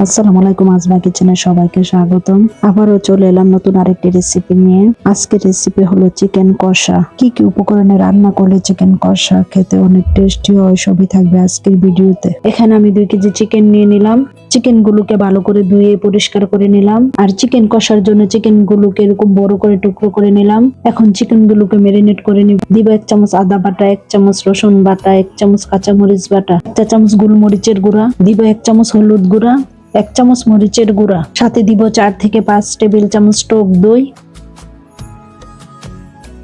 আসসালামু আলাইকুম, আজমা কিচেনে সবাইকে স্বাগতম। আবারও চলে এলাম নতুন আরেকটি রেসিপি নিয়ে। আজকের রেসিপি হলো চিকেন কষা। কি কি উপকরণে রান্না করলে চিকেন কষা খেতে অনেক টেস্টি হয় সবই থাকবে আজকের ভিডিওতে। এখানে আমি 2 কেজি চিকেন নিয়ে নিলাম। চিকেন গুলোকে ভালো করে ধুয়ে পরিষ্কার করে নিলাম। আর চিকেন কষার জন্য চিকেন গুলোকে এরকম বড় করে টুকরো করে নিলাম। এখন চিকেন গুলোকে ম্যারিনেট করে নিব। দিব 1 চামচ আদা বাটা, 1 চামচ রসুন বাটা, 1 চামচ কাঁচামরিচ বাটা, 1 চামচ গোলমরিচের গুঁড়া, দিব 1 চামচ হলুদ গুঁড়া, 1 চামচ মরিচের গুঁড়া, সাথে দিব 4 থেকে 5 টেবিল চামচ টক দই,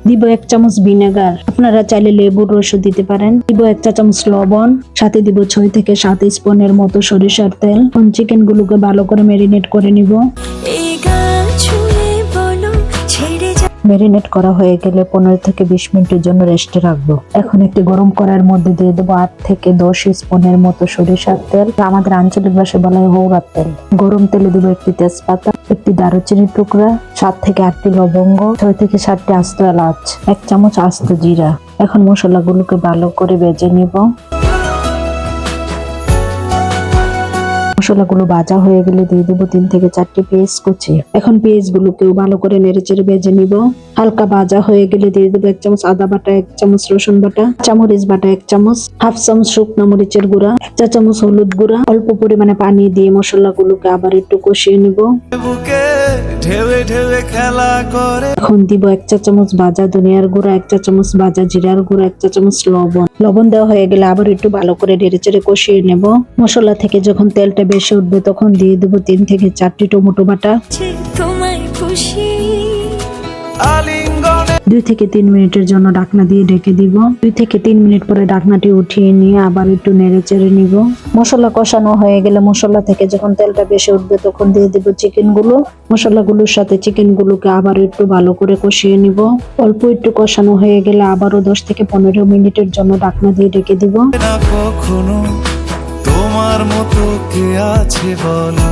দিব 1 চামচ ভিনেগার, আপনারা চাইলে লেবুর রসও দিতে পারেন, দিব 1 চা চামচ লবণ, সাথে দিব 6 থেকে 7 স্পুনের মতো সরিষার তেল। এখন চিকেন গুলোকে ভালো করে ম্যারিনেট করে নিব। ম্যারিনেট করা হয়ে গেলে 15 থেকে 20 মিনিটের জন্য রেস্টে রাখবো। এখন একটি গরম কড়াইয়ের মধ্যে দিয়ে দেবো 8 থেকে 10 স্পুনের মতো সরিষার তেল, আমাদের আঞ্চলিক ভাষায় বলা হয় হৌরার তেল। গরম তেলে দেবো একটি তেজপাতা, একটি দারুচিনির টুকরা, 7 থেকে 8টি লবঙ্গ, 6 থেকে 7টি আস্ত এলাচ, 1 চামচ আস্ত জিরা। এখন মশলাগুলোকে ভালো করে ভেজে নিব। মশলাগুলো ভাজা হয়ে গেলে দিয়ে দেবো 3 থেকে 4টি পেঁয়াজ কুচি। এখন পেঁয়াজ গুলোকেও ভালো করে নেড়েচেড়ে ভেজে নিব। হালকা ভাজা হয়ে গেলে দিয়ে দেবো 1 চামচ আদা বাটা, 1 চামচ রসুন বাটা, কাঁচামরিচ বাটা 1 চামচ, হাফ চামচ শুকনো মরিচের গুঁড়া, 1 চা চামচ হলুদ গুঁড়া। অল্প পরিমাণে পানি দিয়ে মশলাগুলোকে আবার একটু কষিয়ে নিব। এখন দিব 1 চা চামচ ভাজা ধনিয়ার গুঁড়া, 1 চা চামচ ভাজা জিরার গুঁড়া, 1 চা চামচ লবণ দেওয়া হয়ে গেলে আবার একটু ভালো করে নেড়েচেড়ে কষিয়ে নেব। মশলা থেকে যখন তেলটা বেশি উঠবে তখন দিয়ে দেবো 3 থেকে 4টি টমেটো বাটা। 2 থেকে 3 মিনিটের জন্য ঢাকনা দিয়ে ঢেকে দিব। 2 থেকে 3 মিনিট পরে ঢাকনাটি উঠিয়ে নিয়ে আবার একটু নেড়েচেড়ে নিব। মশলা কষানো হয়ে গেলে মশলা থেকে যখন তেলটা বেশি উঠবে তখন দিয়ে দেব চিকেন গুলো। মশলাগুলোর সাথে চিকেন গুলোকে আবার একটু ভালো করে কষিয়ে নিব। অল্প একটু কষানো হয়ে গেলে আবারও 10 থেকে 15 মিনিটের জন্য ঢাকনা দিয়ে ঢেকে দিব। তোমার মতো কে আছে বলো।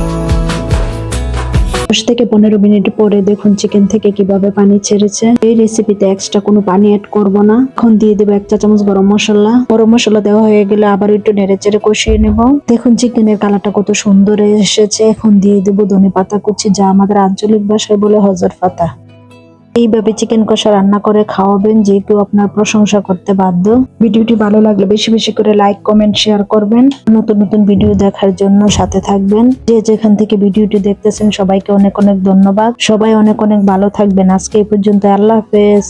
10 থেকে 15 মিনিট পরে দেখুন চিকেন থেকে কিভাবে পানি ছেড়েছে। এই রেসিপিতে এক্সট্রা কোনো পানি অ্যাড করব না। এখন দিয়ে দেবো 1 চা চামচ গরম মশলা। গরম মশলা দেওয়া হয়ে গেলে আবার একটু নেড়েচেড়ে কষিয়ে নেব। দেখুন চিকেনের কালারটা কত সুন্দর এসেছে। এখন দিয়ে দেবো ধনেপাতা কুচি, যা আমাদের আঞ্চলিক ভাষায় বলে হজর পাতা। এইভাবে চিকেন কষা রান্না করে খাওয়াবেন, যে কেউ আপনার প্রশংসা করতে বাধ্য। ভিডিওটি ভালো লাগলে বেশি বেশি করে লাইক, কমেন্ট, শেয়ার করবেন। নতুন নতুন ভিডিও দেখার জন্য সাথে থাকবেন। যে যেখান থেকে ভিডিওটি দেখতেছেন সবাইকে অনেক অনেক ধন্যবাদ। সবাই অনেক অনেক ভালো থাকবেন। আজকে এই পর্যন্ত, আল্লাহ হাফেজ।